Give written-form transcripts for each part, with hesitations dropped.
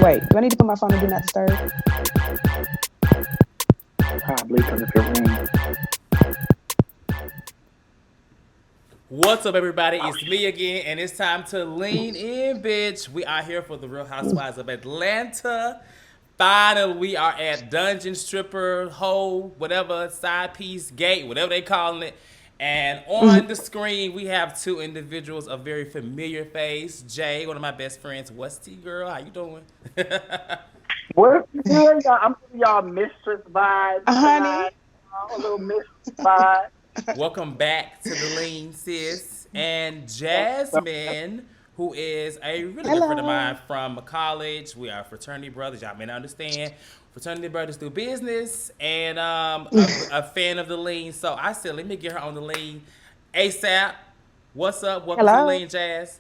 Wait, do I need to put my phone and do not disturb? Probably because if it rings. What's up, everybody? It's me again, and it's time to lean in, bitch. We are here for the Real Housewives of Atlanta. Finally, we are at Dungeon Stripper, Hoe, whatever, Side Piece, Gate, whatever they calling it. And on the screen, we have two individuals of very familiar face. Jay, one of my best friends. What's T, girl? How you doing? What? Yeah, I'm giving y'all mistress vibes Honey. tonight. A little mistress vibe. Welcome back to the lean, sis. And Jasmine, who is a really good friend of Hello. mine from college. We are fraternity brothers. Y'all may not understand. Fraternity brothers do business, and a fan of the lean. So I said, let me get her on the lean ASAP. What's up? Welcome to the Hello. lean, Jazz.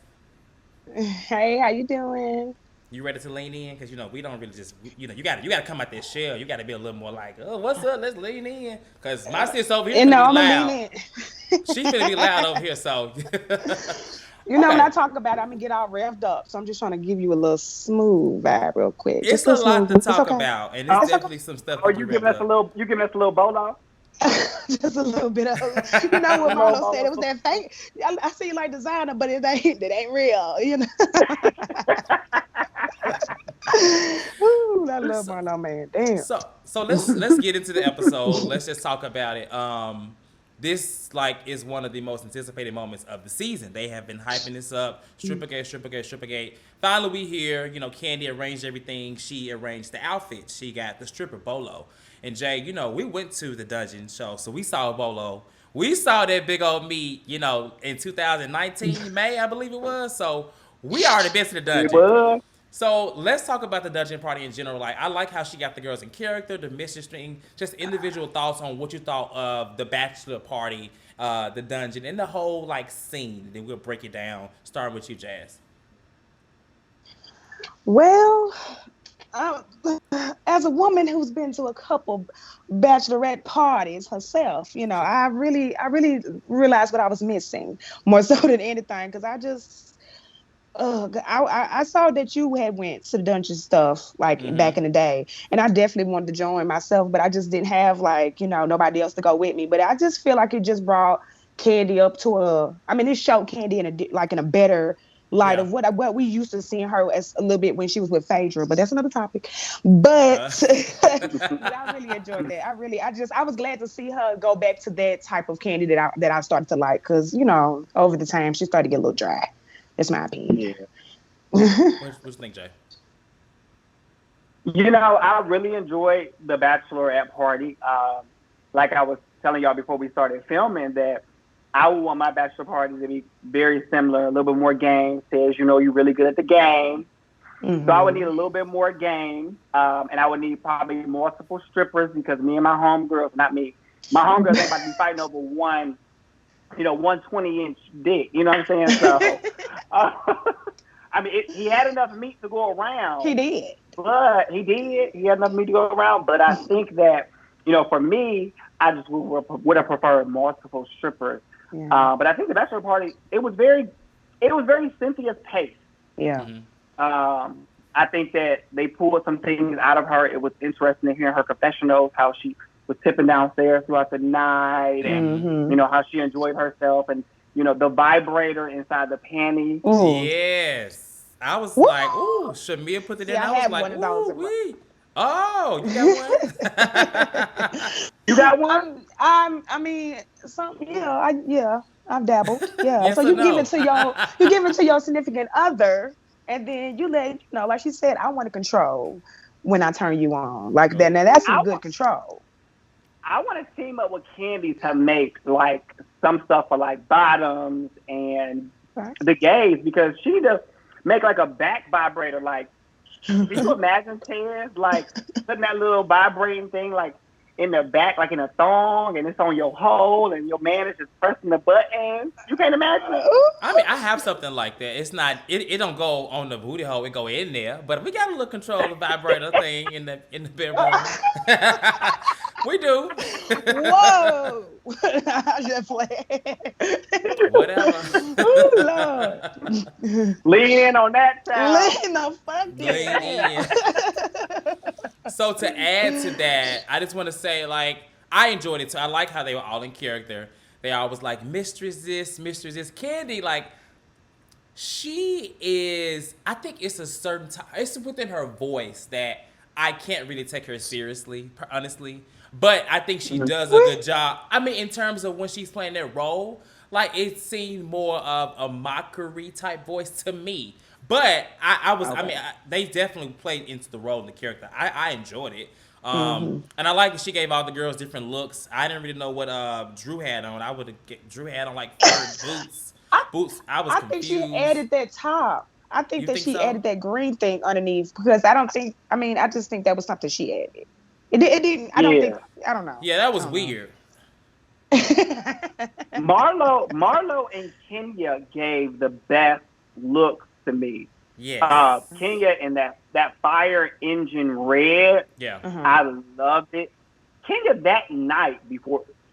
Hey, how you doing? You ready to lean in? Because we don't really just you gotta come out that shell. You gotta be a little more like, oh, what's up? Let's lean in. Because my sis over here You know, finna be I'm gonna lean loud. in. She finna be loud over here. So You know, when okay. I talk about it, I'm gonna get all revved up. So I'm just trying to give you a little smooth vibe real quick. It's Just a a little lot to smooth. It's talk okay. about, and it's Oh, It's okay. definitely some stuff to oh, get revved up. you giving us a little bolo? Just a little bit of, you know A what little Marlo said. It was bolo. that fake. I see you like designer, but it ain't real. You know. Ooh, I love So, Marlo, man. Damn. so let's get into the episode. Let's just talk about it. This like is one of the most anticipated moments of the season. They have been hyping this up. Strippergate, Strippergate, Strippergate. Finally, we hear. Candy arranged everything. She arranged the outfit. She got the stripper Bolo. And Jay, we went to the dungeon show, so we saw Bolo. We saw that big old meat, in 2019 May, I believe it was. So we already been to the It dungeon. was. So let's talk about the dungeon party in general. Like, I like how she got the girls in character, the mission string, just individual thoughts on what you thought of the bachelor party, the dungeon, and the whole like scene. Then we'll break it down, starting with you, Jazz. Well, um, as a woman who's been to a couple bachelorette parties herself, I really realized what I was missing more so than anything because I saw that you had went to the dungeon stuff like Mm-hmm. back in the day, and I definitely wanted to join myself, but I just didn't have like nobody else to go with me. But I just feel like it just brought Candy up to it showed Candy in a better light Yeah. of what we used to seeing her as a little bit when she was with Phaedra. But that's another topic. But but I really enjoyed that. I was glad to see her go back to that type of Candy that I started to like because over the time she started to get a little dry. That's my opinion. Yeah. What you think, Jay? I really enjoyed the bachelorette party. Like I was telling y'all before we started filming, that I would want my bachelor party to be very similar, a little bit more game. Says, you're really good at the game. So I would need a little bit more game, and I would need probably multiple strippers because me and my homegirls, not me, my homegirls ain't about to be fighting over one 120-inch dick. You know what I'm saying? So, uh, he had enough meat to go around. He did. But he did. He had enough meat to go around. But I think that, for me, I just would have preferred multiple strippers. Yeah. But I think the bachelor party, it was very Cynthia's pace. Yeah. Mm-hmm. I think that they pulled some things out of her. It was interesting to hear her confessionals, how she was tipping downstairs throughout the night, and how she enjoyed herself, and the vibrator inside the panty. Ooh. Yes. I was Woo! like, ooh, Shamir put it See, in. I I was have like, one of those ooh, in my. wee. Oh, you got one? You got one? I mean, some. Yeah. I've dabbled. Yeah. Yes So or you give no? it to your significant other, and then you let like she said, I want to control when I turn you on like that. Now that's some I, good control. I want to team up with Candy to make like some stuff for like bottoms and Right. the gays, because she just make like a back vibrator. Like, can you imagine Taz like putting that little vibrating thing like in the back, like in a thong, and it's on your hole, and your man is just pressing the button? You can't imagine it. I mean, I have something like that. It's not. It don't go on the booty hole. It go in there. But we got a little controller vibrator thing in the bedroom. We do. Whoa! I just played. Whatever. Oh Lord. Lean in on that child. Lean the fuck Lean in. So to add to that, I just want to say, like, I enjoyed it too. I like how they were all in character. They all was like, mistress this, mistress this. Candy, like, she is, I think it's a certain time, it's within her voice that I can't really take her seriously, honestly. But I think she does a good job. I mean, in terms of when she's playing that role, like, it seemed more of a mockery type voice to me. But they definitely played into the role and the character. I enjoyed it. And I like that she gave all the girls different looks. I didn't really know what Drew had on. Drew had on like fur boots. I was confused. I think she added that top. I think You that think she so? added that green thing underneath because I just think that was something she added. It didn't. I don't think. I don't know. Yeah, that was weird. Marlo and Kenya gave the best looks to me. Yes. Kenya in that fire engine red. Yeah. I loved it. Kenya that night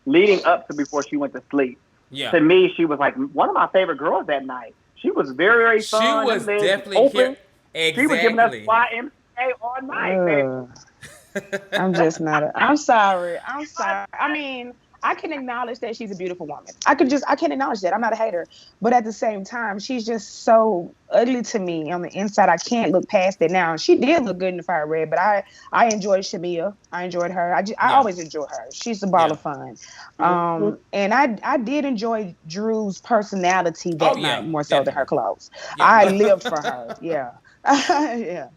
leading up to before she went to sleep. Yeah. To me, she was like one of my favorite girls that night. She was very, very fun. She was definitely open. Exactly. She was giving us YMCA all night, baby. I'm sorry. I mean, I can acknowledge that she's a beautiful woman. I can acknowledge that. I'm not a hater. But at the same time, she's just so ugly to me on the inside. I can't look past it now. She did look good in the fire red, but I enjoyed Shamia. I enjoyed her. I always enjoy her. She's a ball of fun. And I did enjoy Drew's personality that night more so than her clothes. Yeah. I lived for her. Yeah. Yeah.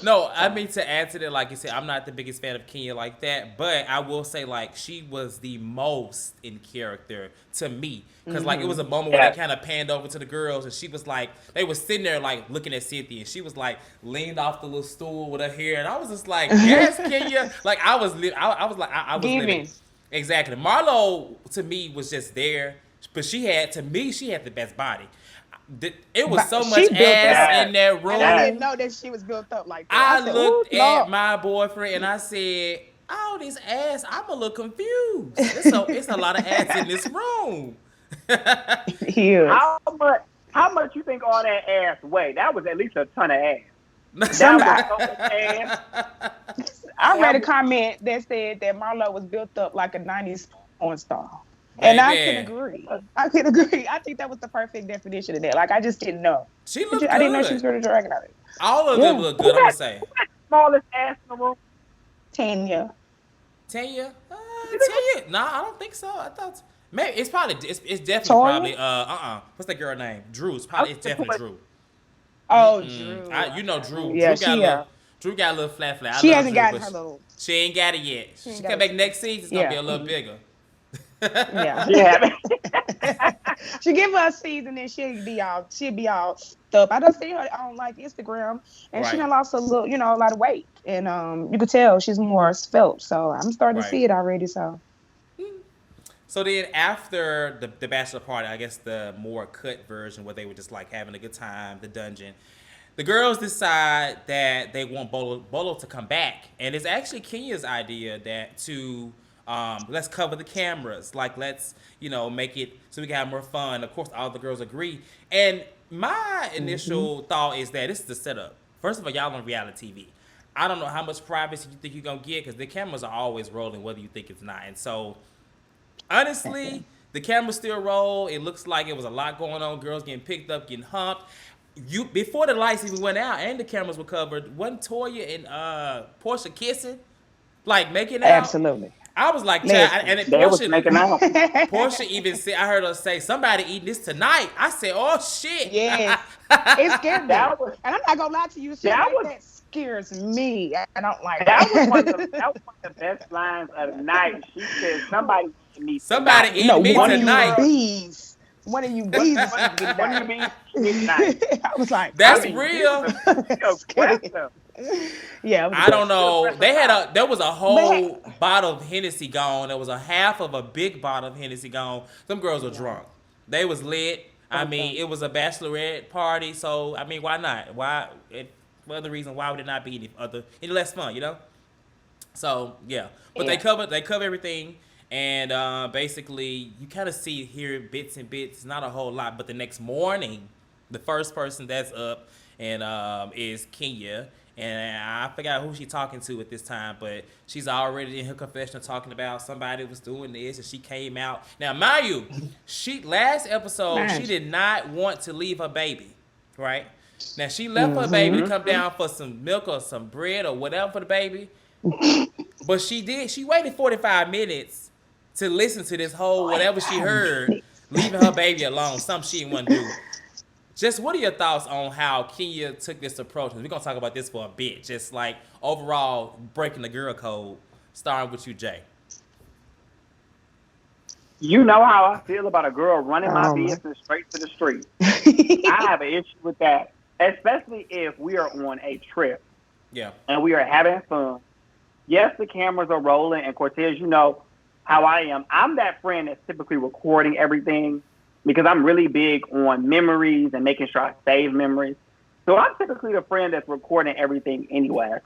No, I mean, to add to that, like you said, I'm not the biggest fan of Kenya like that, but I will say, like, she was the most in character to me. Because, like, it was a moment where they kind of panned over to the girls, and she was like, they were sitting there, like, looking at Cynthia, and she was, like, leaned off the little stool with her hair, and I was just like, yes, Kenya. Like, I was living. Exactly. Marlo, to me, was just there, but she had the best body. It was so much ass in that room. And I didn't know that she was built up like that. I looked at my boyfriend and I said, "Oh, this ass! I'm a little confused. It's a lot of ass in this room." How much you think all that ass weigh? That was at least a ton of ass. That was so much ass. I read a comment that said that Marlo was built up like a 90s porn star. And I can agree. I think that was the perfect definition of that. Like, I just didn't know. She looked good. I didn't know she was going to drag it. All of them look good, I'm going to say. Who's that smallest ass in the room? Tanya? Tanya? Nah, I don't think so. I thought maybe it's definitely probably what's that girl name? Drew. It's definitely Drew. Oh, Drew. You know Drew. Yeah, Drew got a little flat. She hasn't gotten her little. She ain't got it yet. She come back next season. It's gonna be a little bigger. Yeah. She give her a season and she'll be all stuff. I don't see her on like Instagram, and she done lost a lot of weight, and you could tell she's more svelte. So I'm starting to see it already. So then after the bachelor party, I guess the more cut version where they were just like having a good time, the dungeon. The girls decide that they want BOLO to come back, and it's actually Kenya's idea to. Let's cover the cameras. Like, let's, make it so we can have more fun. Of course, all the girls agree. And my initial thought is that this is the setup. First of all, y'all on reality TV. I don't know how much privacy you think you're going to get because the cameras are always rolling, whether you think it's not. And so, honestly, the cameras still roll. It looks like it was a lot going on. Girls getting picked up, getting humped. Before the lights even went out and the cameras were covered, wasn't Toya and Portia kissing? Like, making out? Absolutely. I was like, Portia even said, I heard her say, somebody eating this tonight. I said, oh, shit. Yeah. It scared me. And I'm not going to lie to you. That scares me. I don't like that. That was one of the best lines of the night. She said, somebody eating me tonight. One of you bees. I was like, that's real. Yeah, I don't know. There was a whole bottle of Hennessy gone. There was a half of a big bottle of Hennessy gone. Some girls were drunk. They was lit. I mean, it was a bachelorette party, so I mean, why not? What other reason why would it not be any less fun, So yeah, but they cover everything, and basically you kind of hear bits and bits. Not a whole lot, but the next morning, The first person that's up and is Kenya. And I forgot who she talking to at this time, but she's already in her confessional talking about somebody was doing this, and she came out. Now, mind you, last episode she Nice. did not want to leave her baby, right? Now she left her baby to come down for some milk or some bread or whatever for the baby, but she did. She waited 45 minutes to listen to this whole whatever she heard, leaving her baby alone. Something she didn't want to do. Just what are your thoughts on how Kenya took this approach? We're gonna talk about this for a bit. Just like overall breaking the girl code, starting with you, Jay. You know how I feel about a girl running my Oh, my. business straight to the street. I have an issue with that, especially if we are on a trip Yeah. and we are having fun. Yes, the cameras are rolling, and Cortez, you know how I am. I'm that friend that's typically recording everything because I'm really big on memories and making sure I save memories. So I'm typically the friend that's recording everything anyway.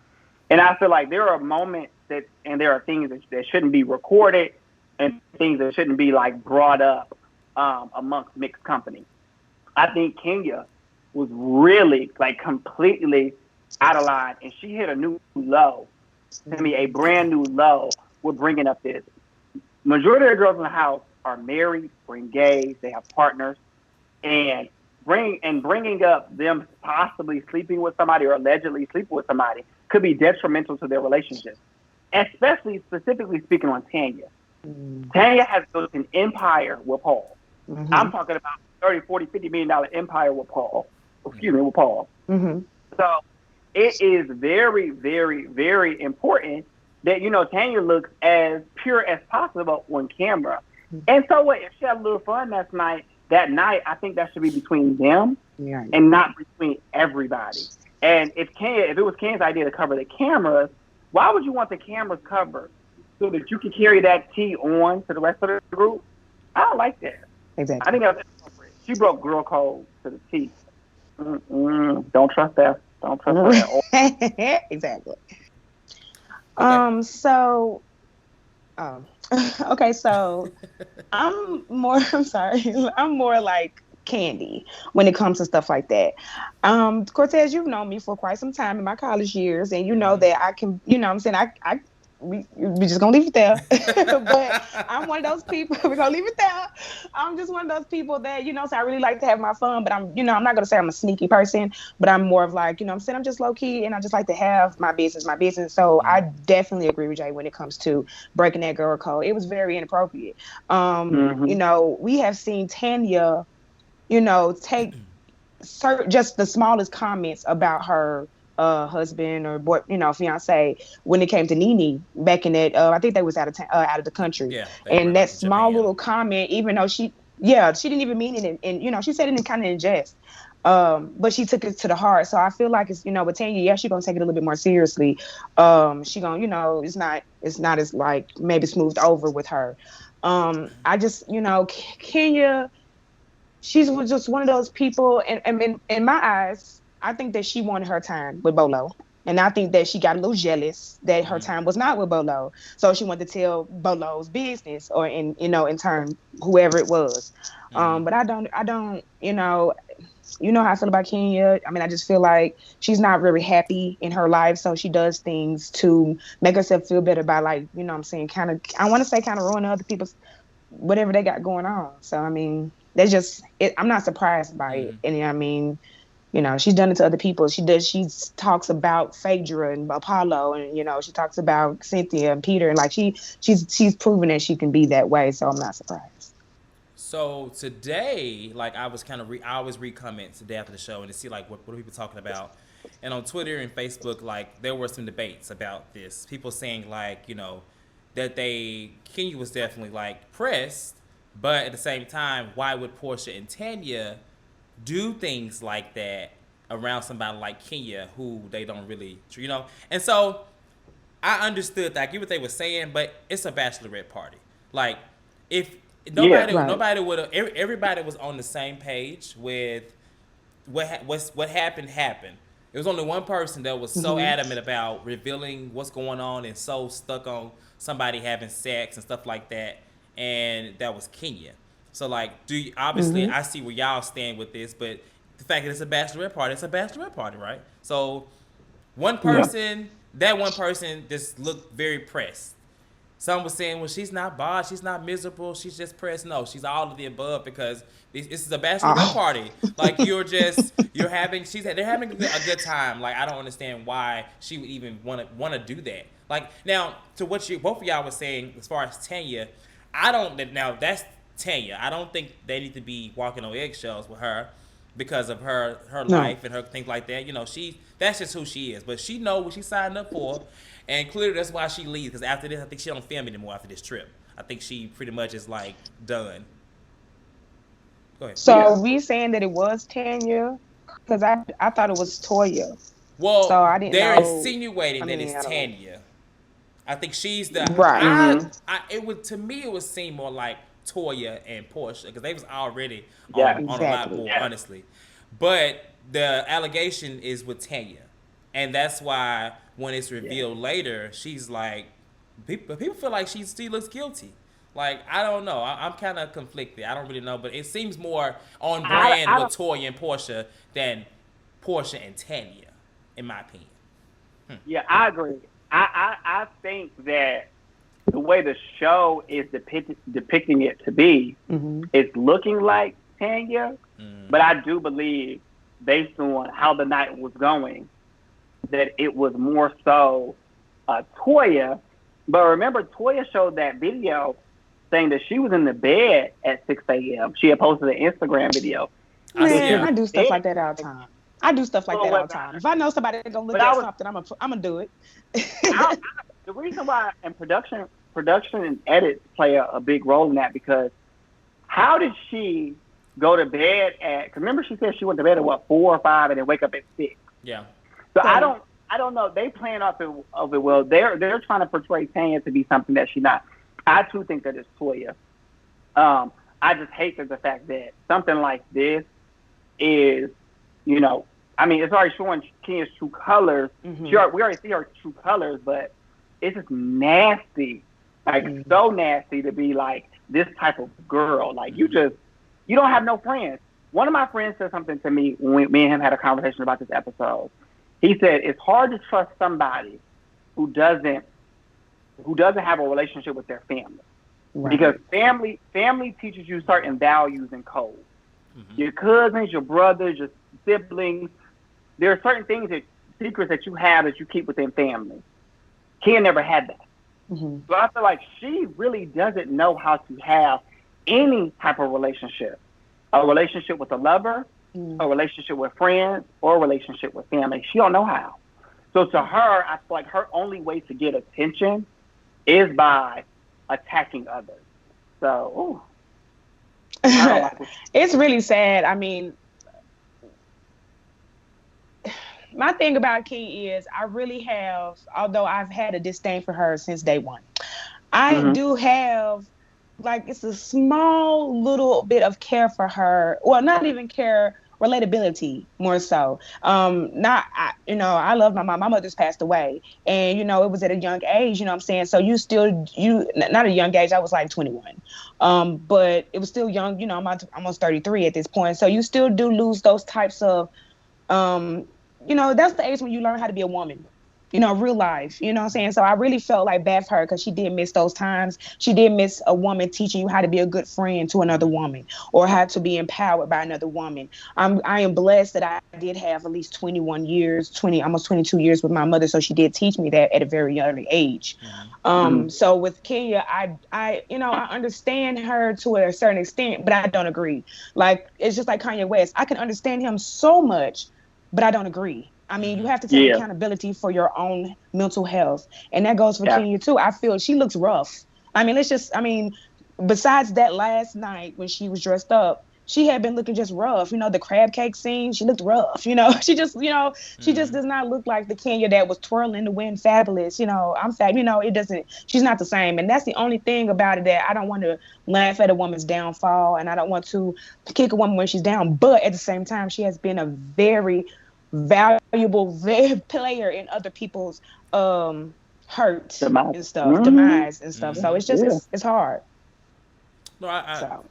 And I feel like there are moments and there are things that shouldn't be recorded and things that shouldn't be like brought up amongst mixed company. I think Kenya was really like completely out of line, and she hit a new low. I mean, a brand new low with bringing up this. Majority of the girls in the house are married or engaged. They have partners, and bringing up them possibly sleeping with somebody or allegedly sleeping with somebody could be detrimental to their relationship. Especially specifically speaking on Tanya. Tanya has built an empire with Paul. I'm talking about 30, 40, $50 million empire with Paul. Excuse me, with Paul. So it is very, very, very important that, you know, Tanya looks as pure as possible on camera. And so what, if she had a little fun that night, I think that should be between them and not between everybody. And if it was Ken's idea to cover the cameras, why would you want the cameras covered? So that you can carry that tea on to the rest of the group? I don't like that. Exactly. I think that's inappropriate. She broke girl code to the T. Don't trust that. Don't trust that. Exactly. Okay. So, okay. So, I'm sorry. I'm more like Candy when it comes to stuff like that. Cortez, you've known me for quite some time in my college years, and you know that I can. You know, what I'm saying we just gonna leave it there. But I'm one of those people. We're gonna leave it there. I'm just one of those people that, you know, so I really like to have my fun, but I'm not gonna say I'm a sneaky person, but I'm more of like, you know, I'm saying I'm just low key, and I just like to have my business. So I definitely agree with Jay when it comes to breaking that girl code. It was very inappropriate. You know, we have seen Tanya, you know, take just the smallest comments about her husband or boy, you know, fiance, when it came to Nene back in that I think they was out of the country. Yeah. And that small Japan. little comment, even though she didn't even mean it, and you know, she said it in kind of in jest. But she took it to the heart. So I feel like it's, you know, with Tanya, she's gonna take it a little bit more seriously. She gonna, you know, it's not as like maybe smoothed over with her. I just, you know, Kenya, she's just one of those people, and in my eyes, I think that she wanted her time with BOLO. And I think that she got a little jealous that her time was not with BOLO. So she wanted to tell BOLO's business, or in turn, whoever it was. But I don't, you know how I feel about Kenya. I mean, I just feel like she's not very happy in her life. So she does things to make herself feel better by, like, you know what I'm saying, I want to say kind of ruining other people's, whatever they got going on. So, I mean, that's just it. I'm not surprised by it. And I mean, you know, she's done it to other people. She talks about Phaedra and Apollo, and, you know, she talks about Cynthia and Peter, and like she's proven that she can be that way. So I'm not surprised. So today, like, I was I always read comments today after the show and to see like what are people talking about. And on Twitter and Facebook, like, there were some debates about this. People saying, like, you know, that Kenya was definitely like pressed, but at the same time, why would Portia and Tanya do things like that around somebody like Kenya who they don't really, you know? And so I understood that. I get what they were saying, but it's a bachelorette party. Like, if nobody would have, everybody was on the same page with what happened. It was only one person that was so adamant about revealing what's going on and so stuck on somebody having sex and stuff like that, and that was Kenya. So, like, obviously I see where y'all stand with this, but the fact that it's a bachelorette party, right? So one person, that one person just looked very pressed. Some was saying, well, she's not bored, she's not miserable, she's just pressed. No, she's all of the above because this is a bachelorette party. Like they're having a good time. Like I don't understand why she would even want to do that. Like now, to what both of y'all were saying as far as Tanya, now that's Tanya. I don't think they need to be walking on eggshells with her because of her life and her things like that. You know, that's just who she is. But she know what she signed up for, and clearly that's why she leaves. Because after this, I think she don't film anymore after this trip. I think she pretty much is like done. Go ahead. So are we saying that it was Tanya? Because I thought it was Toya. Well, so I didn't they're know. insinuating that it's Tanya. I think she's the right. To me it would seem more like Toya and Portia because they was already on a lot more, honestly. But the allegation is with Tanya, and that's why when it's revealed later, she's like, people feel like she still looks guilty. Like I don't know, I'm kind of conflicted. I don't really know, but it seems more on brand with Toya and Portia than Portia and Tanya, in my opinion. Yeah, I agree. I think that the way the show is depicting it to be, it's looking like Tanya, but I do believe, based on how the night was going, that it was more so Toya. But remember, Toya showed that video saying that she was in the bed at 6 a.m. She had posted an Instagram video. Man, I do stuff like that all the time. I do stuff like that all the time. If I know somebody that's gonna look at something, I'm gonna do it. The reason why, and production and edit play a big role in that, because how did she go to bed at? Because remember, she said she went to bed at 4 or 5 and then wake up at 6. Yeah. So I don't know. They playing off of it well. They're trying to portray Tanya to be something that she's not. I too think that it's Toya. I just hate the fact that something like this is, you know, I mean, it's already showing Kenya's true colors. We already see her true colors, but it's just nasty, like so nasty to be like this type of girl. Like you don't have no friends. One of my friends said something to me when me and him had a conversation about this episode. He said it's hard to trust somebody who doesn't have a relationship with their family, because family teaches you certain values and codes. Your cousins, your brothers, your siblings. There are certain secrets that you have that you keep within family. Ken never had that. So I feel like she really doesn't know how to have any type of relationship. A relationship with a lover, a relationship with friends, or a relationship with family. She don't know how. So to her, I feel like her only way to get attention is by attacking others. So, it's really sad. I mean, my thing about Key is I really have, although I've had a disdain for her since day one, I do have, like, it's a small little bit of care for her. Well, not even care, relatability more so. I love my mom. My mother's passed away, and it was at a young age. You know what I'm saying? So not a young age. I was like 21, but it was still young. I'm almost 33 at this point. So you still do lose those types of, that's the age when you learn how to be a woman. Real life, you know what I'm saying? So I really felt like bad for her because she did miss those times. She did miss a woman teaching you how to be a good friend to another woman or how to be empowered by another woman. I am blessed that I did have at least 21 years, almost 22 years with my mother. So she did teach me that at a very early age. So with Kenya, I understand her to a certain extent, but I don't agree. Like, it's just like Kanye West. I can understand him so much, but I don't agree. I mean, you have to take accountability for your own mental health. And that goes for Kenya, too. I feel she looks rough. I mean, besides that last night when she was dressed up, she had been looking just rough. The crab cake scene, she looked rough. She just, she just does not look like the Kenya that was twirling the wind fabulous. I'm sad. It doesn't, she's not the same. And that's the only thing about it, that I don't want to laugh at a woman's downfall, and I don't want to kick a woman when she's down. But at the same time, she has been a very valuable player in other people's hurt and stuff, demise and stuff. So it's just it's hard. No,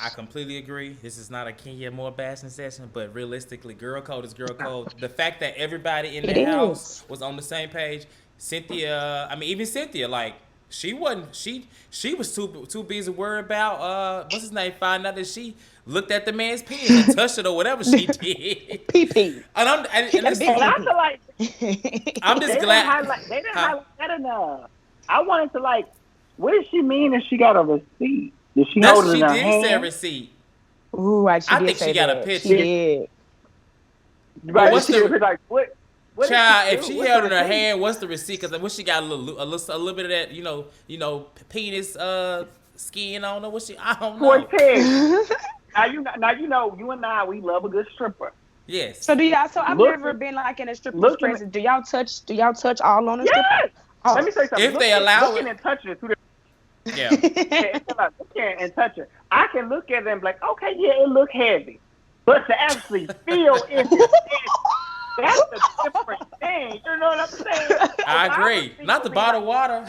I completely agree. This is not a Kenya Moore bashing session, but realistically, girl code is girl code. The fact that everybody in It the house is. was on the same page. Cynthia, I mean, even Cynthia, like she wasn't. She was too busy worried about what's his name. Find out that she looked at the man's penis and touched it or whatever she did. PP. He And got a big And I feel PP. like I'm just glad. they didn't Huh? highlight that enough. I wanted to like, what does she mean if she got a receipt? Did she That's hold it she in her did say hand? receipt. Ooh, she I did think say she got a that. picture. She did. Right? what's She the- was like, what? What did Child, she if do? she What's held in the her receipt? hand, what's the receipt? Because what she got a little bit of that, penis skin on her. What she? I don't know. Courtezk. Now you know you and I we love a good stripper. Yes. So do y'all? So I've Look, never been like in a stripper's looking. presence. Do y'all touch? Do y'all touch all on a stripper? Yes. Oh. Let me say something. If they allow looking it. and touching is two different. Yeah. It's about looking and touching. I can look at them and be like, okay, yeah, it look heavy, but to actually feel it, that's a different thing. You know what I'm saying? I agree. Not the bottled water.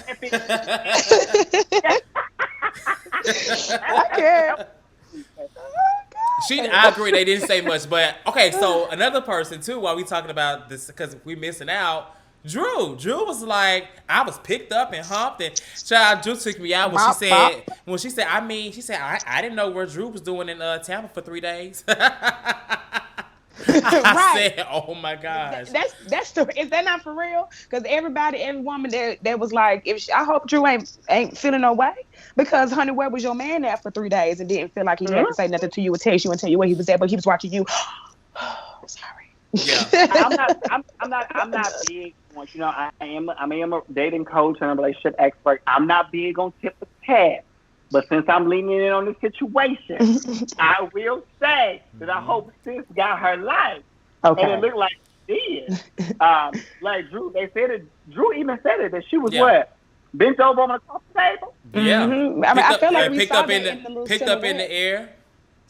Okay. I agree. They didn't say much, but okay. So another person too. While we talking about this, because we missing out. Drew was like, I was picked up and humped, and child Drew took me out when she said, I didn't know where Drew was doing in Tampa for 3 days. I said, oh my gosh. That's the. Is that not for real? Because every woman that was like, I hope Drew ain't feeling no way, because honey, where was your man at for 3 days and didn't feel like he had to say nothing to you or text you and tell you where he was at, but he was watching you. Sorry. Yeah. I'm not big on, I am a dating coach and a relationship expert. I'm not big on tip the tab. But since I'm leaning in on this situation, I will say that I hope sis got her life. Okay. And it looked like she did. Like Drew, Drew even said it, that she was bent over on the coffee table? Yeah. Mm-hmm. I mean, I feel like we picked saw up that in in the little picked up in silhouette. the air.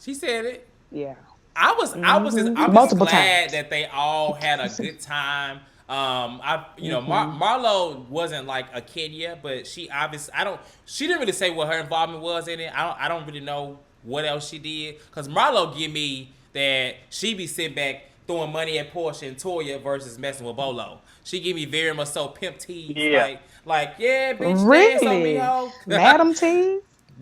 She said it. Yeah. I'm just Multiple glad times. that they all had a good time. Marlo wasn't like a Kenya, but she didn't really say what her involvement was in it. I don't really know what else she did, because Marlo give me that she be sitting back throwing money at Portia and Toya versus messing with Bolo. She give me very much so pimp tease, like yeah, bitch, dance on me, ho. Madam T.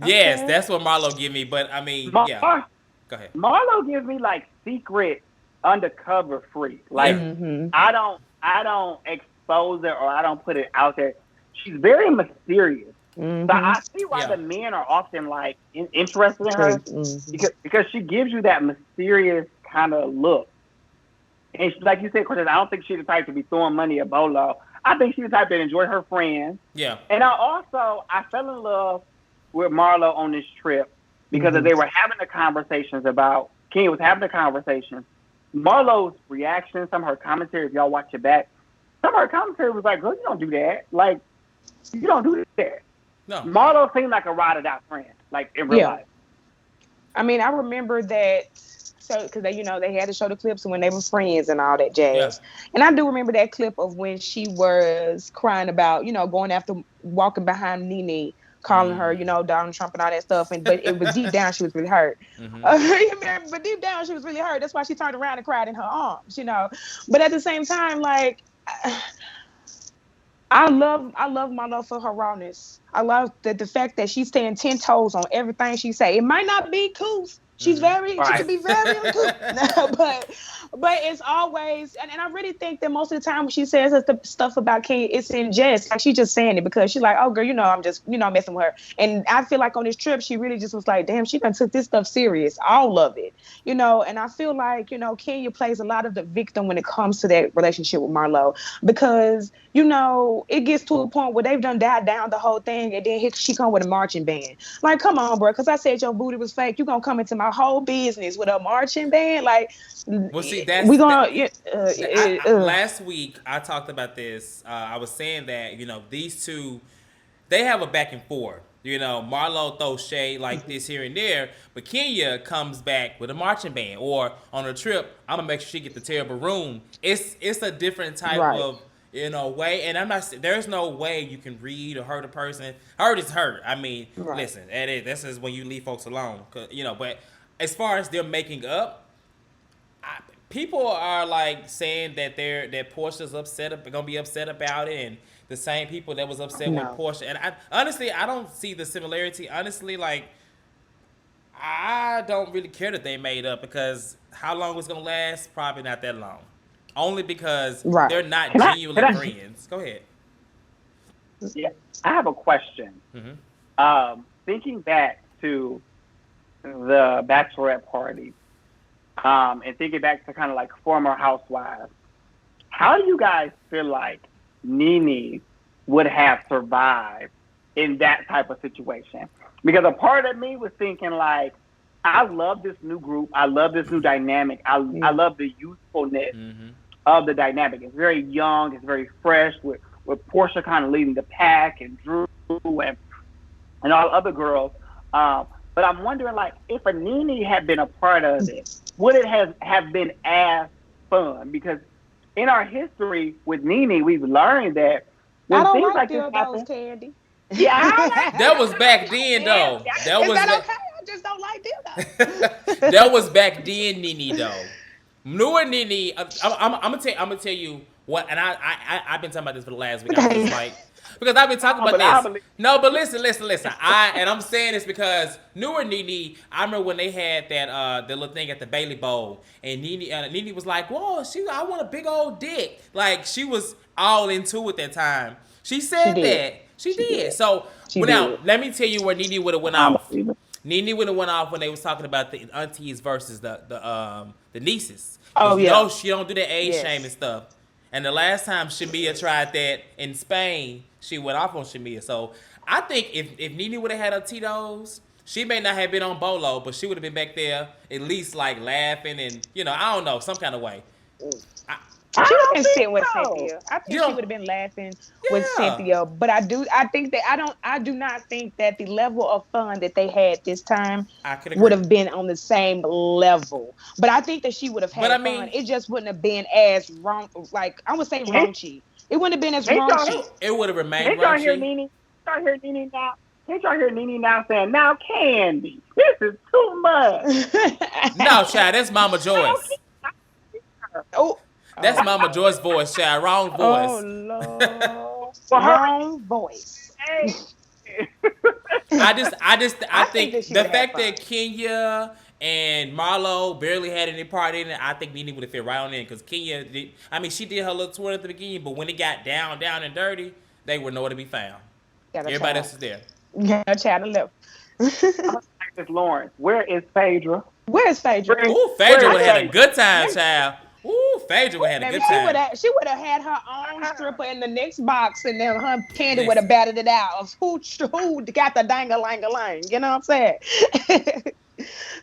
Yes, Okay. that's what Marlo give me. But I mean, yeah. Go ahead. Marlo gives me like secret undercover freak. Like I don't expose it or I don't put it out there. She's very mysterious. So I see why the men are often like interested in her, because she gives you that mysterious kind of look. And like you said, Cortez, I don't think she's the type to be throwing money at Bolo. I think she's the type to enjoy her friends. Yeah. And I fell in love with Marlo on this trip because they were having the conversations about, Kenya was having the conversations. Marlo's reaction, some of her commentary, if y'all watch it back, some of her commentary was like, girl, you don't do that. Like, you don't do that. No. Marlo seemed like a ride-or-die friend, like in real life. I mean, I remember that, because they had to show the clips when they were friends and all that jazz. Yeah. And I do remember that clip of when she was crying about, going after, walking behind Nene, calling her, Donald Trump and all that stuff. But it was deep down, she was really hurt. But deep down, she was really hurt. That's why she turned around and cried in her arms, But at the same time, like, I love Marlo for her rawness. I love the fact that she's staying 10 toes on everything she say. It might not be cool. She's she can be very uncouth. but it's always, and I really think that most of the time when she says the stuff about Kenya, it's in jest. Like, she's just saying it because she's like, oh girl, I'm just, messing with her. And I feel like on this trip, she really just was like, damn, she done took this stuff serious. All of it, and I feel like, Kenya plays a lot of the victim when it comes to that relationship with Marlo, because, it gets to a point where they've done died down the whole thing, and then she come with a marching band. Like, come on, bro, because I said your booty was fake. You gonna come into my whole business with a marching band? Like, well, see, last week I talked about this. I was saying that these two, they have a back and forth. Marlo throws shade like this here and there, but Kenya comes back with a marching band, or on a trip, I'm gonna make sure she get the terrible room. It's a different type of in a way, and I'm not. There's no way you can read or hurt a person. Hurt is hurt. I mean, Right. listen, this is when you leave folks alone, But as far as them making up, people are like saying that Portia's gonna be upset about it, and the same people that was upset with No. Portia. And honestly, I don't see the similarity. Honestly, like I don't really care that they made up because how long it's gonna last? Probably not that long. Only because Right. they're not Can genuinely I- friends. Go ahead. Yeah, I have a question. Thinking back to the Bachelorette party, and thinking back to kind of like former Housewives, how do you guys feel like Nene would have survived in that type of situation? Because a part of me was thinking like, I love this new group. I love this new dynamic. I love the youthfulness of the dynamic. It's very young. It's very fresh with Portia kind of leading the pack and Drew and all the other girls. But I'm wondering, like, if a Nene had been a part of it, would it have been as fun? Because in our history with Nene, we've learned that when I don't things like this dildos, happen, Candy. yeah, I don't like That was back then, though. That Is was that okay? I just don't like dildos. that was back then, Nene. Though newer Nene, I'm gonna tell you what. And I've been talking about this for the last week. I'm just like. Because I've been talking about this. No, but listen. I'm saying this because newer Nene, I remember when they had that the little thing at the Bailey Bowl, and Nene was like, "Whoa, I want a big old dick." Like she was all into it that time. She said that. She did. So now let me tell you where Nene would have went off. Nene would have went off when they was talking about the aunties versus the nieces. Oh yeah. You know, she don't do that age shaming stuff. And the last time Shamia tried that in Spain, she went off on Shamia. So I think if Nene would have had her Tito's, she may not have been on BOLO, but she would have been back there at least like laughing and I don't know, some kind of way. She would have been sitting with Cynthia. I think she would have been laughing with Cynthia. But I do not think that the level of fun that they had this time would have been on the same level. But I think that she would have had fun. It just wouldn't have been as I would say raunchy. It wouldn't have been as raunchy. It would have remained raunchy. Can't y'all hear Nene now saying, "Now Candy, this is too much." No, child, that's Mama Joyce. That's Mama Joy's voice, child. Wrong voice. Oh Lord. Wrong voice. I think the fact that Kenya and Marlo barely had any part in it, I think Nene would have fit right on in because Kenya she did her little tour at the beginning, but when it got down and dirty, they were nowhere to be found. Everybody else is there. Yeah, child left. Miss Lawrence, where is Phaedra? Where's Phaedra? Ooh, Phaedra would have had a good time, child. Ooh, Phaedra would have had a good time. She would have had her own stripper in the next box, and then her Candy would have batted it out. Who got the dang-a-lang-a-lang? You know what I'm saying?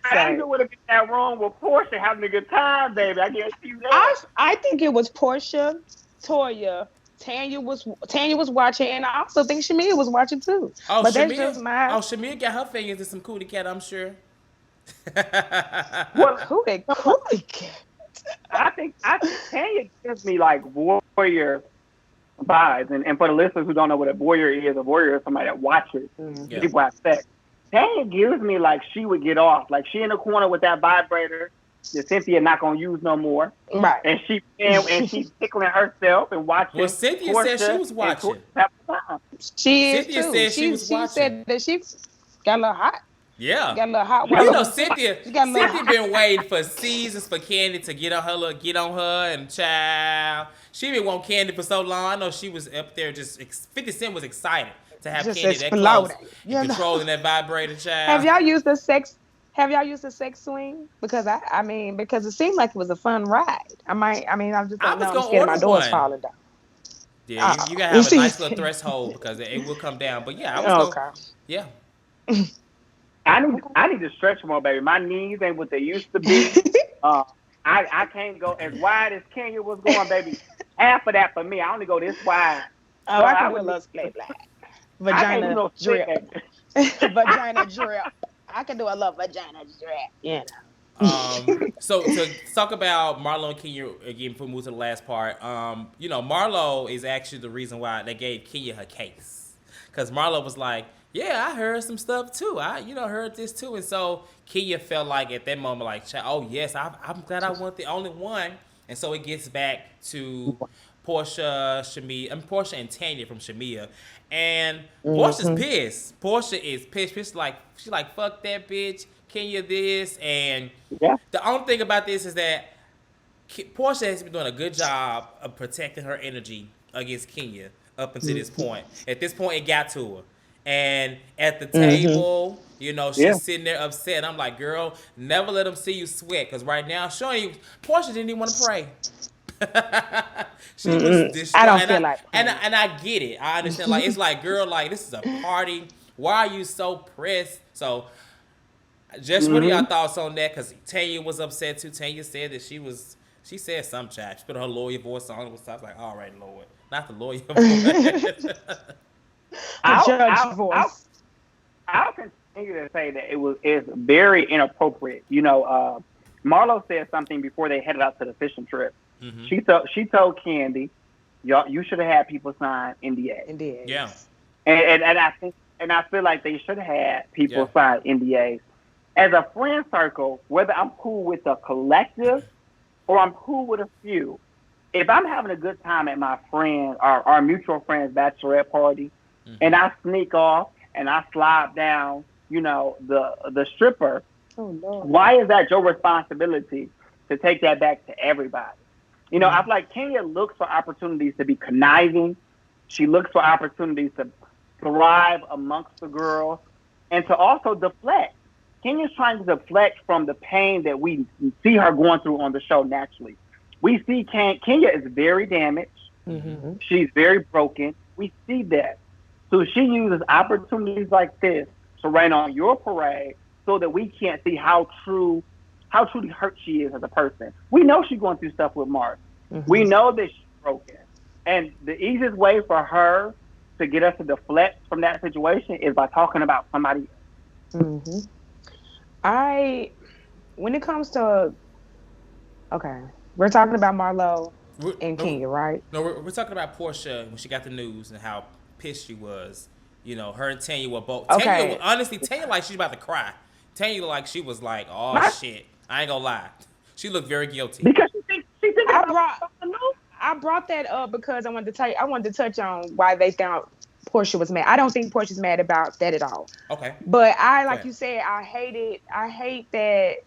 Phaedra would have been in that room with Portia having a good time, baby. I guarantee you that. I think it was Portia, Toya. Tanya was watching, and I also think Shamia was watching too. Oh, but Shamia, that's just my. Oh, Shamia got her fingers in some cootie cat, I'm sure. Well, cootie cat. I think Tanya gives me like warrior vibes, and for the listeners who don't know what a warrior is somebody that watches people have sex. Tanya gives me like she would get off, like she in the corner with that vibrator that Cynthia not gonna use no more, right? And she's tickling herself and watching. Well, Cynthia said she was watching. She is Cynthia too. said she was watching. She said that she got a little hot. Yeah, got a little hot. You know, Cynthia been waiting for seasons for Candy to get on her, and child, she been wanting Candy for so long. I know she was up there. 50 Cent was excited to have just Candy that close, controlling that vibrator, child. Have y'all used the sex swing? Because because it seemed like it was a fun ride. I'm just I'm scared my door's falling down. Yeah, you gotta have a nice little threshold because it will come down. But yeah, I was yeah. I need to stretch more, baby. My knees ain't what they used to be. I can't go as wide as Kenya was going, baby. Half of that for me. I only go this wide. Oh, I can do a little split black. Vagina drip. Vagina drip. I can do a little vagina drip. So to talk about Marlo and Kenya again before we move to the last part, Marlo is actually the reason why they gave Kenya her case. Because Marlo was like, yeah, I heard some stuff too. Heard this too. And so Kenya felt like at that moment, like, oh, yes, I'm glad I wasn't the only one. And so it gets back to Portia and Tanya from Shamia. And Portia's pissed. Portia is pissed. She's like, fuck that bitch. Kenya this. And the only thing about this is that Portia has been doing a good job of protecting her energy against Kenya up until this point. At this point, it got to her. And at the table, she's sitting there upset. I'm like, girl, never let them see you sweat. Because right now, showing you, Portia didn't even want to pray. She was distraught. I don't feel like and I get it. I understand. Like, it's like, girl, like, this is a party. Why are you so pressed? So, just what are your thoughts on that? Because Tanya was upset too. Tanya said that she said some chat. She put her lawyer voice on it. I was like, all right, Lord. Not the lawyer voice. I'll continue to say that it's very inappropriate. Marlo said something before they headed out to the fishing trip. She told Candy, you should have had people sign NDAs. Yeah. And I feel like they should have had people sign NDAs. As a friend circle, whether I'm cool with the collective or I'm cool with a few, if I'm having a good time at my friend or our mutual friend's bachelorette party, and I sneak off and I slide down, the stripper, why is that your responsibility to take that back to everybody? I feel like Kenya looks for opportunities to be conniving. She looks for opportunities to thrive amongst the girls and to also deflect. Kenya's trying to deflect from the pain that we see her going through on the show naturally. We see Kenya is very damaged. She's very broken. We see that. So she uses opportunities like this to rain on your parade so that we can't see how truly hurt she is as a person. We know she's going through stuff with Mark. We know that she's broken. And the easiest way for her to get us to deflect from that situation is by talking about somebody else. When it comes to, we're talking about Marlo and Kenya, right? No, we're talking about Portia when she got the news and how pissed she was. Her and Tanya were both. Okay. Tanya like she's about to cry. Tanya like she was like, oh shit. I ain't gonna lie. She looked very guilty. Because she thinks I brought that up because I wanted to touch on why they found Portia was mad. I don't think Portia's mad about that at all. Okay. But like you said, I hate that,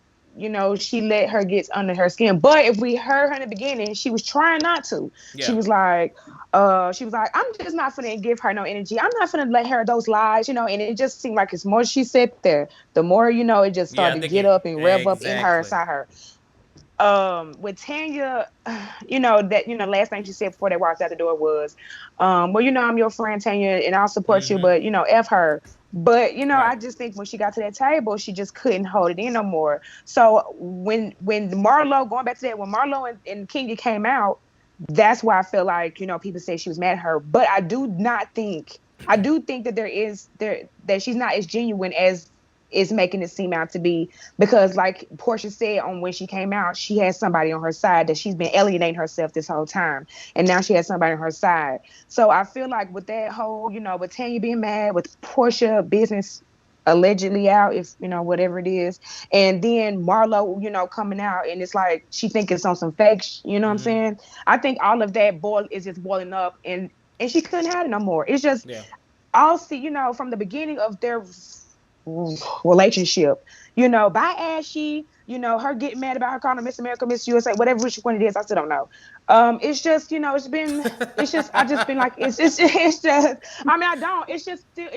she let her get under her skin. But if we heard her in the beginning, she was trying not to. Yeah. She was like, I'm just not finna give her no energy. I'm not finna let her those lies, and it just seemed like it's more she said there, the more, it just started to get up and rev up in her, inside her. With Tanya, last thing she said before they walked out the door was, I'm your friend, Tanya, and I'll support you, but, F her. But, right. I just think when she got to that table, she just couldn't hold it in no more. So when Marlo, going back to that, when Marlo and Kenya came out, that's why I feel like, people say she was mad at her. But I do think that that she's not as genuine as is making it seem out to be, because like Portia said on when she came out, she had somebody on her side that she's been alienating herself this whole time, and now she has somebody on her side. So I feel like with that whole, with Tanya being mad, with Portia business allegedly out, if whatever it is, and then Marlo coming out and it's like she think it's on some fake what I'm saying. I think all of that is just boiling up, and she couldn't have it no more. It's just all from the beginning of their relationship, by Ashley, her getting mad about her calling Miss America, Miss USA, whatever which one it is, I still don't know. It's just, I just been like, it's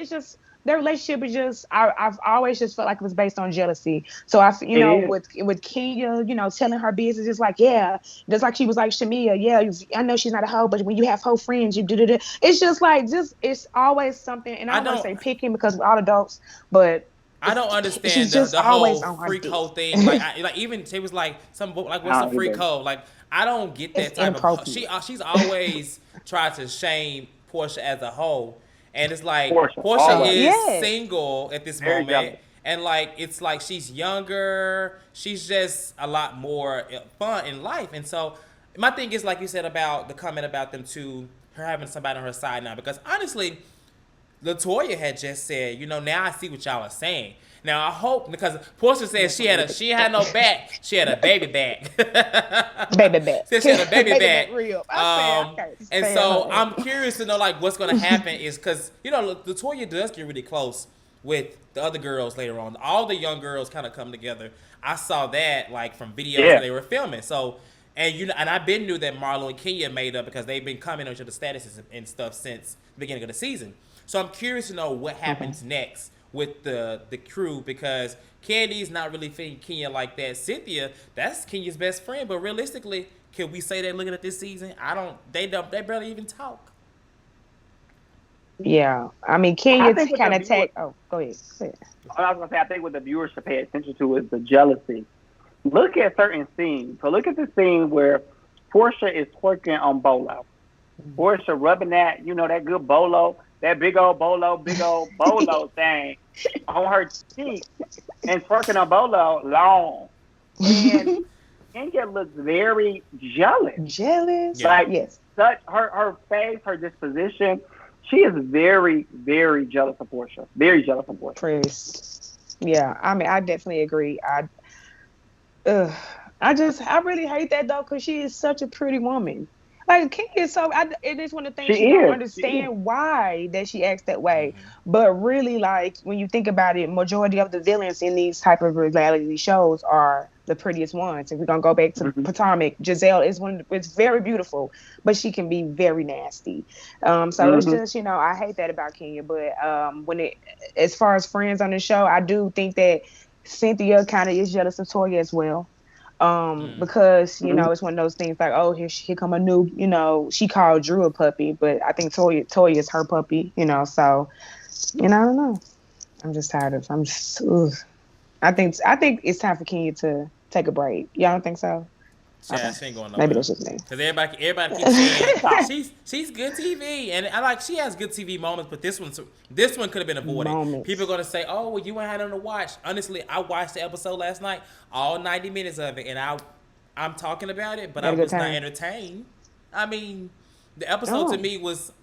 just, their relationship is just, I've always just felt like it was based on jealousy. So with Kenya, telling her business, it's like, just like she was like, Shamia, I know she's not a hoe, but when you have hoe friends, you do. It's just like, it's always something, and I don't want to say picking because we're all adults, but I don't understand the whole freak hoe thing. Like even she was like something like, what's a freak hoe? Like I don't get that type of. She's always tried to shame Portia as a hoe. And it's like Portia is single at this moment, And like it's like she's younger, she's just a lot more fun in life. And so my thing is, like you said about the comment about them two, her having somebody on her side now, because honestly, Latoya had just said, now I see what y'all are saying. Now I hope, because Portia said she had no back, she had a baby back. Baby back. Said she had a baby back. Real. I can't and stand so her. I'm curious to know like what's gonna happen is because Latoya does get really close with the other girls later on. All the young girls kind of come together. I saw that like from videos they were filming. So and I been knew that Marlo and Kenya made up because they've been coming on each other's statuses and stuff since the beginning of the season. So I'm curious to know what happens next with the crew, because Candy's not really feeling Kenya like that. Cynthia, that's Kenya's best friend, but realistically, can we say that looking at this season? They barely even talk. Yeah, I mean, Kenya kind of take. Oh, go ahead. I was gonna say, I think what the viewers should pay attention to is the jealousy. Look at certain scenes. So look at the scene where Portia is twerking on BOLO. Portia rubbing that, that good BOLO, that big old BOLO thing on her cheek, and twerking on BOLO long. And Kenya looks very jealous. Jealous? Yeah. Like, yes. Such her face, her disposition. She is very, very jealous of Portia. Very jealous of Portia. Chris. Yeah, I mean, I definitely agree. I really hate that though, because she is such a pretty woman. Like Kenya is it is one of the things you don't understand why that she acts that way. Mm-hmm. But really, like when you think about it, majority of the villains in these type of reality shows are the prettiest ones. If we're gonna go back to Potomac, Giselle is it's very beautiful, but she can be very nasty. So it's just, I hate that about Kenya. But as far as friends on the show, I do think that Cynthia kind of is jealous of Toya as well. Because, it's one of those things like, oh, here come a new, she called Drew a puppy, but I think Toya is her puppy, so, I don't know. I think it's time for Kenya to take a break. Y'all don't think so? Yeah, she ain't going nowhere. Maybe that's just me. Because everybody keeps saying she's good TV, and I like she has good TV moments, but this one could have been avoided. People are gonna say, "Oh, well, you ain't had nothing to watch." Honestly, I watched the episode last night, all 90 minutes of it, and I'm talking about it, but I was not entertained. I mean, the episode to me was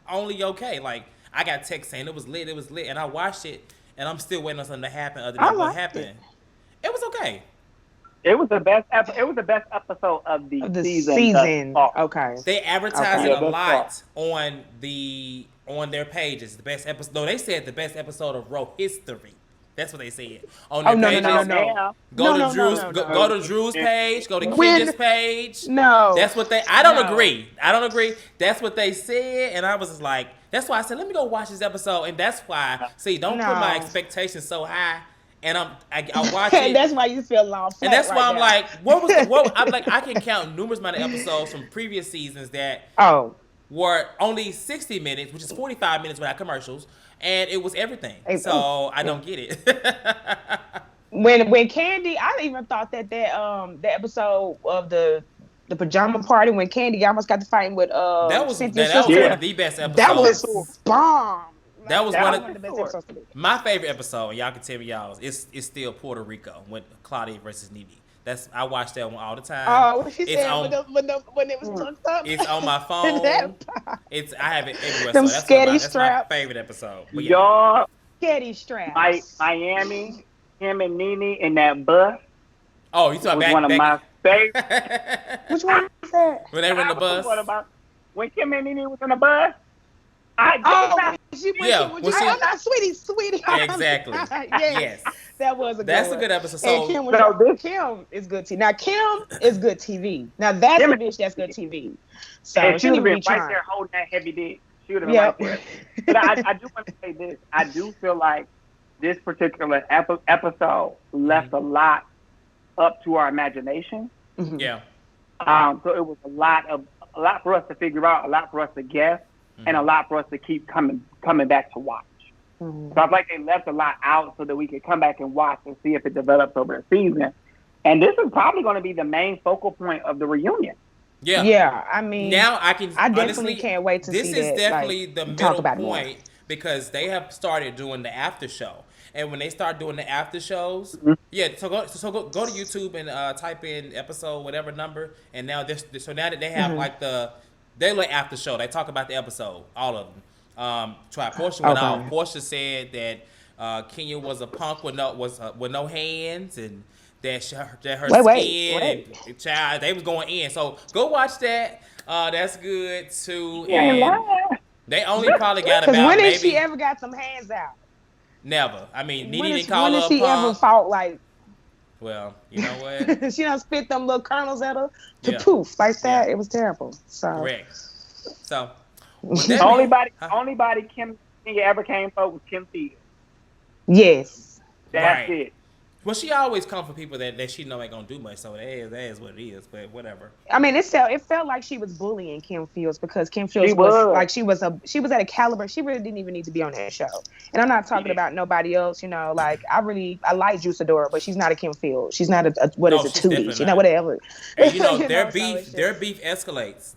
only okay. Like I got text saying it was lit, and I watched it, and I'm still waiting on something to happen other than what happened. It was okay. It was the best. It was the best episode of the season. Okay. They advertised it a lot on their pages. The best episode. No, they said the best episode of Raw history. That's what they said on their pages. No. Go to Drew's page. Go to Kenya's page. No. That's what they. I don't agree. That's what they said, and I was just like, that's why I said, let me go watch this episode, and that's why. See, don't put my expectations so high. And I watch it. And that's why you feel long. And that's why I'm like, I'm like, I can count numerous amount of episodes from previous seasons that were only 60 minutes, which is 45 minutes without commercials, and it was everything. So I don't get it. when Candy, I even thought that the episode of the pajama party when Candy almost got to fighting with Cynthia's sister. Was one of the best episodes. That was bomb. That was one of the best episodes to be. My favorite episode, and y'all can tell me y'all's. It's still Puerto Rico with Claudia versus Nene. I watch that one all the time. Oh, what she said when it was tucked up. It's on my phone. I have it everywhere. Them so that's my favorite episode. But y'all, sketty straps. Miami, him and Nene in that bus. Oh, you talking about one of my favorite. Which one was that? When they were in the bus. When Kim and Nene was in the bus. Sweetie. Exactly. Yes. That was a good episode. So Kim is good TV. Now Kim is good TV. Now that's a bitch that's good TV. So she would have been right there holding that heavy dick. She would have been right there. But I do want to say this. I do feel like this particular episode left a lot up to our imagination. Mm-hmm. Yeah. So it was a lot for us to figure out, a lot for us to guess. And a lot for us to keep coming back to watch. Mm-hmm. So I feel like they left a lot out so that we could come back and watch and see if it develops over the season. And this is probably going to be the main focal point of the reunion. Yeah. Yeah. I mean, now I definitely honestly, can't wait to see this is definitely like, the middle point because they have started doing the after show. and when they start doing the after shows, yeah. So go to YouTube and type in episode whatever number, and now this so now that they have like the daily after show, they talk about the episode, all of them. Portia went off. Portia said that Kenya was a punk with no hands, and that her skin and child they was going in. So go watch that. That's good too. And they only probably got about when maybe. Did she ever got some hands out? Never. I mean, Nene didn't call her a punk. When did she ever fought like? Well, you know what? She done spit them little kernels at her to poof like that. Yeah. It was terrible. So correct. So the only body Kim ever came for was Kim Fields. Yes. That's it. Well, she always come for people that she know ain't gonna do much, so that is what it is. But whatever. I mean, it felt like she was bullying Kim Fields because Kim Fields was she was at a caliber. She really didn't even need to be on that show. And I'm not talking about nobody else. You know, like I like Juicadora, but she's not a Kim Fields. She's not a Tootie. You know, whatever. And you know, their beef escalates.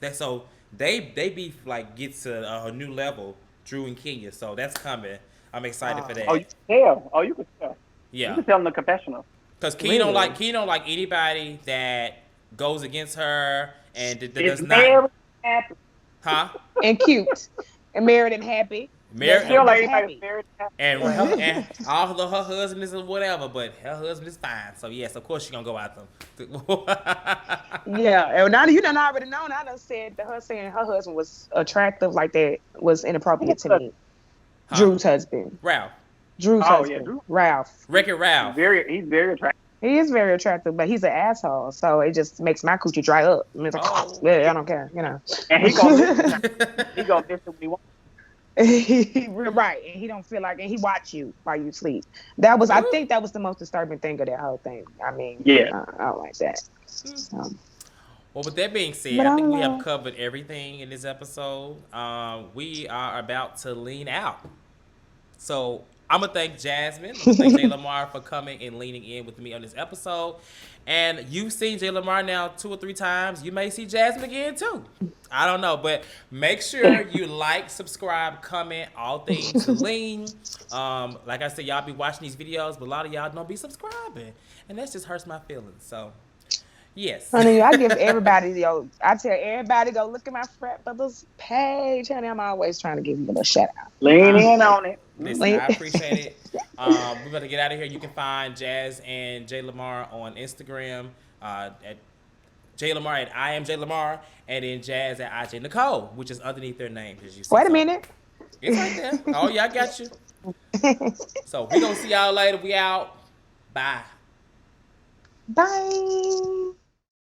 They beef like gets to a new level. Drew and Kenya, so that's coming. I'm excited for that. Oh, you can tell. You can tell. Yeah, you can tell in the confessional. Because Kenya don't like anybody that goes against her and does not. Married, happy. Huh? And cute, and married and happy. Married and all of her husband is whatever, but her husband is fine. So yes, of course she's gonna go out them. Yeah, and now you done already know. I done said that her saying her husband was attractive like that was inappropriate to me. Huh? Drew's husband, Ralph. Drew's husband, Drew. Ralph. Wreck-It Ralph. He's very attractive. He is very attractive, but he's an asshole, so it just makes my coochie dry up. I mean, it's like, yeah, I don't care, you know. And he gonna miss what he wants. Right, and he don't feel like, and he watch you while you sleep. I think that was the most disturbing thing of that whole thing. I mean, I don't like that. Well, with that being said, I think we have covered everything in this episode. We are about to lean out. So I'm going to thank Jasmine, thank Jay Lamar for coming and leaning in with me on this episode. And you've seen Jay Lamar now 2 or 3 times. You may see Jasmine again too. I don't know, but make sure you like, subscribe, comment, all things to lean. Like I said, y'all be watching these videos, but a lot of y'all don't be subscribing. And that just hurts my feelings. So, yes. Honey, I give everybody, I tell everybody, go look at my Frat Brothers page. Honey, I'm always trying to give you a little shout out. Lean in on it. Listen, I appreciate it. We're going to get out of here. You can find Jazz and Jay Lamar on Instagram at Jay Lamar at I am Jay Lamar, and then Jazz at IJ Nicole, which is underneath their name. Wait a minute. It's right there. Oh, yeah, I got you. So we're going to see y'all later. We out. Bye. Bye.